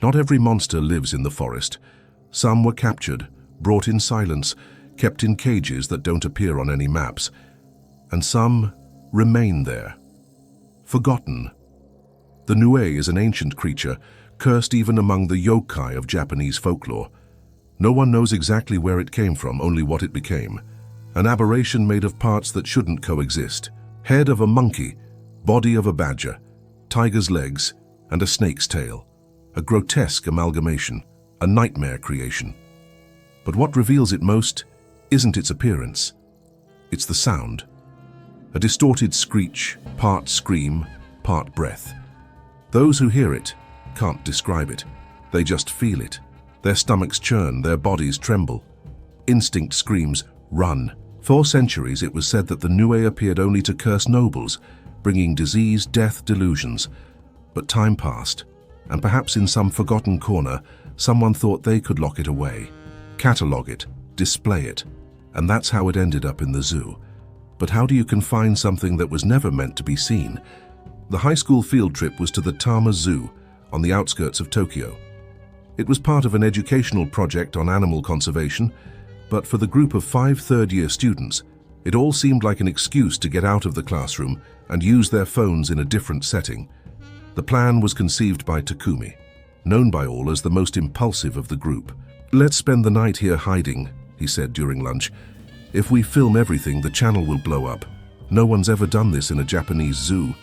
Not every monster lives in the forest. Some were captured, brought in silence, kept in cages that don't appear on any maps. And some remain there, forgotten. The Nue is an ancient creature, cursed even among the yokai of Japanese folklore. No one knows exactly where it came from, only what it became. An aberration made of parts that shouldn't coexist. Head of a monkey, body of a badger, tiger's legs, and a snake's tail. A grotesque amalgamation, a nightmare creation. But what reveals it most isn't its appearance. It's the sound. A distorted screech, part scream, part breath. Those who hear it can't describe it. They just feel it. Their stomachs churn, their bodies tremble. Instinct screams, run. For centuries it was said that the Nue appeared only to curse nobles, bringing disease, death, delusions. But time passed, and perhaps in some forgotten corner, someone thought they could lock it away, catalog it, display it, and that's how it ended up in the zoo. But how do you confine something that was never meant to be seen? The high school field trip was to the Tama Zoo, on the outskirts of Tokyo. It was part of an educational project on animal conservation, but for the group of 5 third-year students, it all seemed like an excuse to get out of the classroom and use their phones in a different setting. The plan was conceived by Takumi, known by all as the most impulsive of the group. "Let's spend the night here hiding," he said during lunch. "If we film everything, the channel will blow up. No one's ever done this in a Japanese zoo."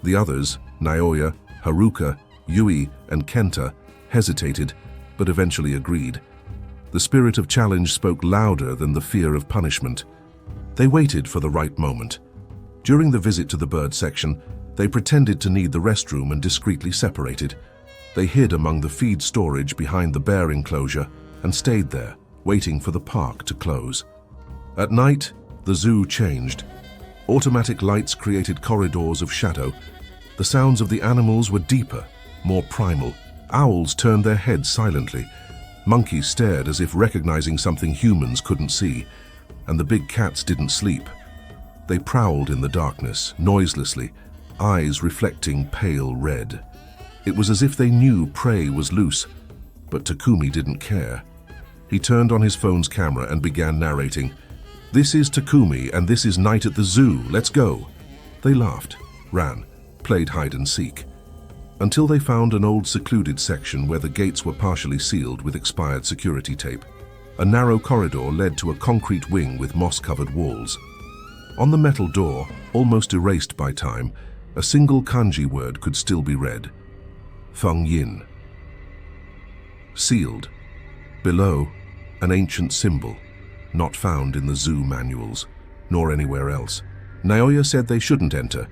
The others, Naoya, Haruka, Yui, and Kenta, hesitated, but eventually agreed. The spirit of challenge spoke louder than the fear of punishment. They waited for the right moment. During the visit to the bird section, they pretended to need the restroom and discreetly separated. They hid among the feed storage behind the bear enclosure and stayed there, waiting for the park to close. At night, the zoo changed. Automatic lights created corridors of shadow. The sounds of the animals were deeper, more primal. Owls turned their heads silently. Monkeys stared as if recognizing something humans couldn't see, and the big cats didn't sleep. They prowled in the darkness, noiselessly, eyes reflecting pale red. It was as if they knew prey was loose, but Takumi didn't care. He turned on his phone's camera and began narrating. "This is Takumi, and this is night at the zoo. Let's go." They laughed, ran, played hide and seek, until they found an old secluded section where the gates were partially sealed with expired security tape. A narrow corridor led to a concrete wing with moss-covered walls. On the metal door, almost erased by time, a single kanji word could still be read. Feng Yin. Sealed. Below, an ancient symbol, not found in the zoo manuals, nor anywhere else. Naoya said they shouldn't enter,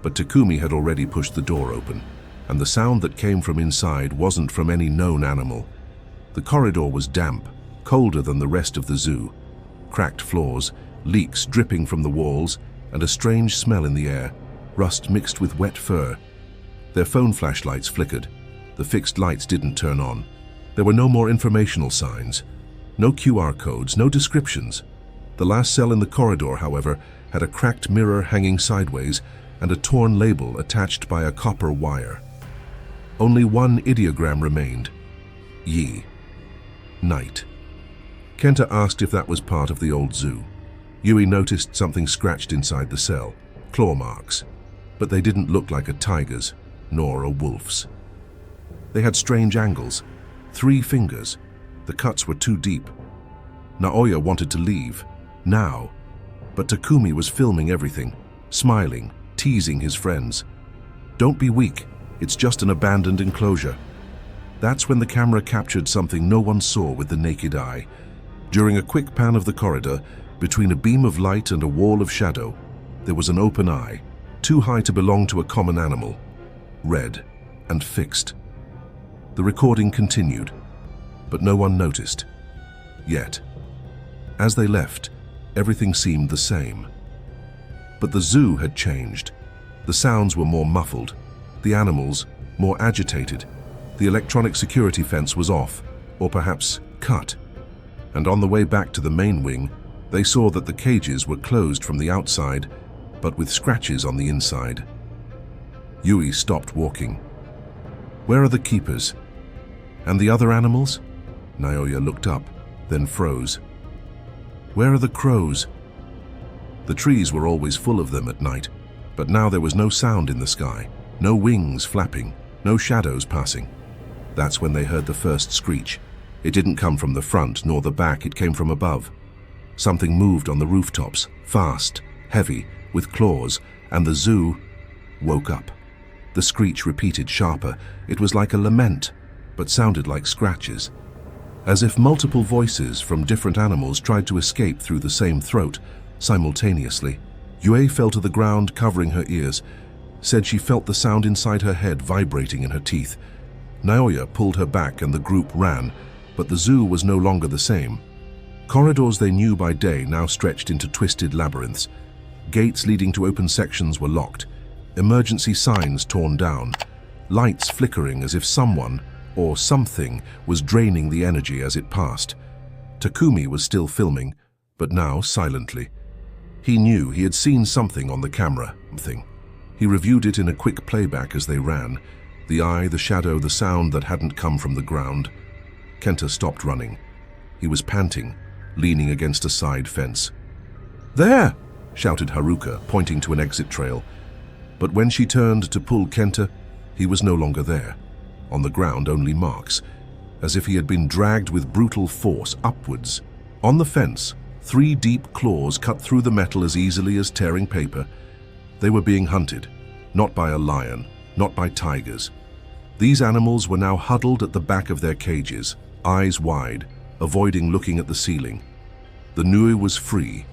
but Takumi had already pushed the door open, and the sound that came from inside wasn't from any known animal. The corridor was damp, colder than the rest of the zoo. Cracked floors, leaks dripping from the walls, and a strange smell in the air, rust mixed with wet fur. Their phone flashlights flickered. The fixed lights didn't turn on. There were no more informational signs, no QR codes, no descriptions. The last cell in the corridor, however, had a cracked mirror hanging sideways and a torn label attached by a copper wire. Only one ideogram remained. Yi. Night. Kenta asked if that was part of the old zoo. Yui noticed something scratched inside the cell, claw marks, but they didn't look like a tiger's, nor a wolf's. They had strange angles, 3 fingers. The cuts were too deep. Naoya wanted to leave, now, but Takumi was filming everything, smiling, teasing his friends. "Don't be weak, it's just an abandoned enclosure." That's when the camera captured something no one saw with the naked eye. During a quick pan of the corridor, between a beam of light and a wall of shadow, there was an open eye, too high to belong to a common animal, red and fixed. The recording continued, but no one noticed. Yet, as they left, everything seemed the same. But the zoo had changed. The sounds were more muffled, the animals more agitated. The electronic security fence was off, or perhaps cut. And on the way back to the main wing, they saw that the cages were closed from the outside, but with scratches on the inside. Yui stopped walking. Where are the keepers? And the other animals? Naoya looked up, then froze. Where are the crows? The trees were always full of them at night, but now there was no sound in the sky, no wings flapping, no shadows passing. That's when they heard the first screech. It didn't come from the front nor the back, it came from above. Something moved on the rooftops, fast, heavy, with claws, and the zoo woke up. The screech repeated sharper. It was like a lament, but sounded like scratches. As if multiple voices from different animals tried to escape through the same throat, simultaneously. Yue fell to the ground, covering her ears, said she felt the sound inside her head vibrating in her teeth. Naoya pulled her back and the group ran, but the zoo was no longer the same. Corridors they knew by day now stretched into twisted labyrinths. Gates leading to open sections were locked, emergency signs torn down, lights flickering as if someone or something was draining the energy as it passed. Takumi was still filming, but now silently. He knew he had seen something on the camera. He reviewed it in a quick playback as they ran. The eye, the shadow, the sound that hadn't come from the ground. Kenta stopped running. He was panting, leaning against a side fence. "There!" shouted Haruka, pointing to an exit trail. But when she turned to pull Kenta, he was no longer there. On the ground, only marks, as if he had been dragged with brutal force upwards. On the fence, 3 deep claws cut through the metal as easily as tearing paper. They were being hunted, not by a lion, not by tigers. These animals were now huddled at the back of their cages, eyes wide, avoiding looking at the ceiling. The Nui was free,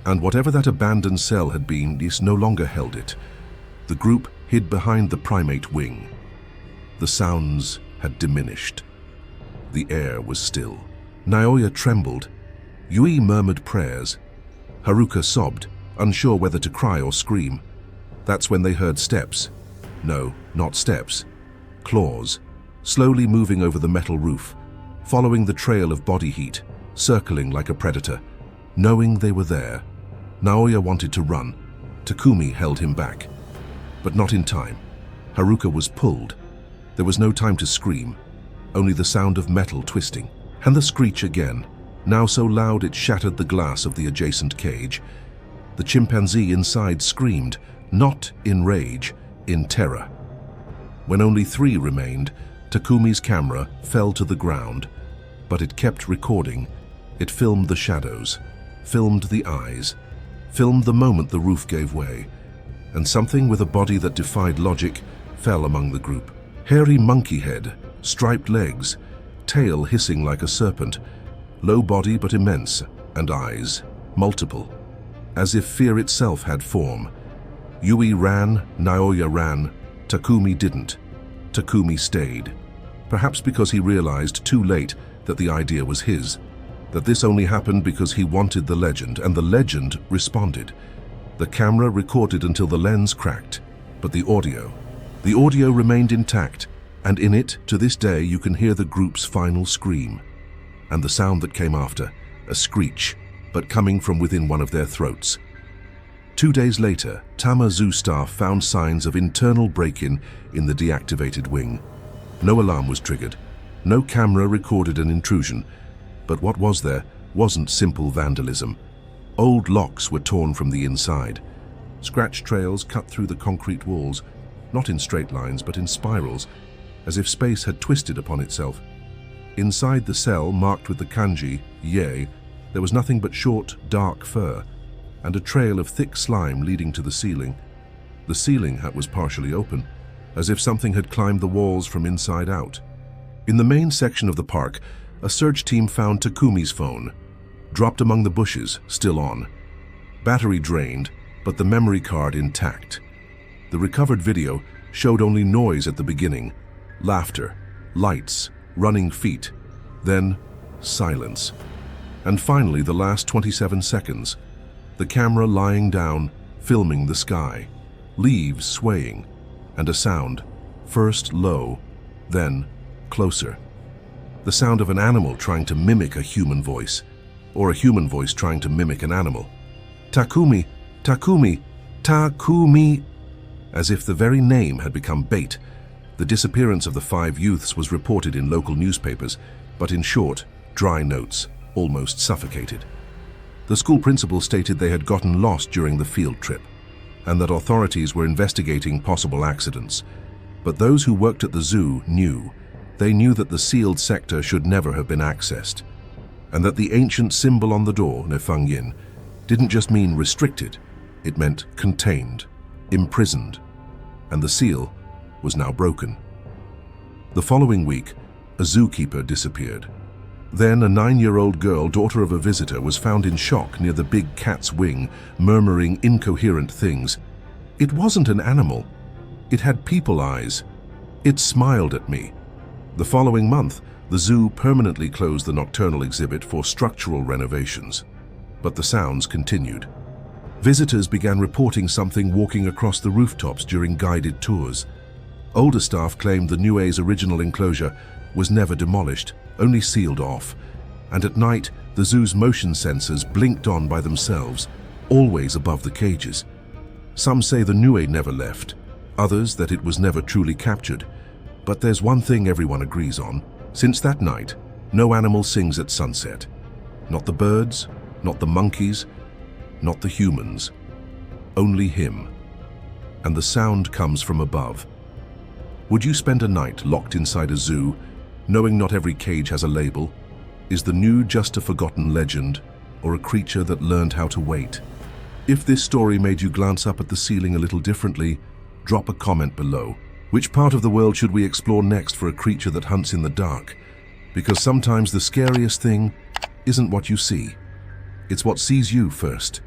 and whatever that abandoned cell had been, this no longer held it. The group hid behind the primate wing. The sounds had diminished. The air was still. Naoya trembled. Yui murmured prayers. Haruka sobbed, unsure whether to cry or scream. That's when they heard steps. No, not steps. Claws, slowly moving over the metal roof, following the trail of body heat, circling like a predator. Knowing they were there, Naoya wanted to run. Takumi held him back. But not in time. Haruka was pulled. There was no time to scream, only the sound of metal twisting. And the screech again, now so loud it shattered the glass of the adjacent cage. The chimpanzee inside screamed, not in rage, in terror. When only 3 remained, Takumi's camera fell to the ground, but it kept recording. It filmed the shadows, filmed the eyes, filmed the moment the roof gave way, and something with a body that defied logic fell among the group. Hairy monkey head, striped legs, tail hissing like a serpent, low body but immense, and eyes, multiple, as if fear itself had form. Yui ran, Naoya ran, Takumi didn't. Takumi stayed. Perhaps because he realized too late that the idea was his, that this only happened because he wanted the legend, and the legend responded. The camera recorded until the lens cracked, but the audio remained intact, and in it, to this day, you can hear the group's final scream. And the sound that came after, a screech, but coming from within one of their throats. 2 days later, Tama Zoo staff found signs of internal break-in in the deactivated wing. No alarm was triggered. No camera recorded an intrusion. But what was there wasn't simple vandalism. Old locks were torn from the inside. Scratch trails cut through the concrete walls, not in straight lines but in spirals, as if space had twisted upon itself. Inside the cell, marked with the kanji, Ye, there was nothing but short, dark fur, and a trail of thick slime leading to the ceiling. The ceiling was partially open, as if something had climbed the walls from inside out. In the main section of the park, a search team found Takumi's phone, dropped among the bushes, still on. Battery drained, but the memory card intact. The recovered video showed only noise at the beginning, laughter, lights, running feet, then silence. And finally, the last 27 seconds, the camera lying down, filming the sky, leaves swaying, and a sound, first low, then closer. The sound of an animal trying to mimic a human voice, or a human voice trying to mimic an animal. Takumi, Takumi, Takumi, as if the very name had become bait. The disappearance of the 5 youths was reported in local newspapers, but in short, dry notes, almost suffocated. The school principal stated they had gotten lost during the field trip, and that authorities were investigating possible accidents. But those who worked at the zoo knew. They knew that the sealed sector should never have been accessed, and that the ancient symbol on the door, Nefeng Yin, didn't just mean restricted, it meant contained, imprisoned, and the seal was now broken. The following week, a zookeeper disappeared. Then a 9-year-old girl, daughter of a visitor, was found in shock near the big cat's wing, murmuring incoherent things. It wasn't an animal. It had people eyes. It smiled at me. The following month, the zoo permanently closed the nocturnal exhibit for structural renovations. But the sounds continued. Visitors began reporting something walking across the rooftops during guided tours. Older staff claimed the Nue's original enclosure was never demolished, only sealed off, and at night the zoo's motion sensors blinked on by themselves, always above the cages. Some say the Nue never left, others that it was never truly captured. But there's one thing everyone agrees on. Since that night, no animal sings at sunset. Not the birds, not the monkeys, not the humans. Only him. And the sound comes from above. Would you spend a night locked inside a zoo, knowing not every cage has a label? Is the New just a forgotten legend, or a creature that learned how to wait? If this story made you glance up at the ceiling a little differently, drop a comment below. Which part of the world should we explore next for a creature that hunts in the dark? Because sometimes the scariest thing isn't what you see. It's what sees you first.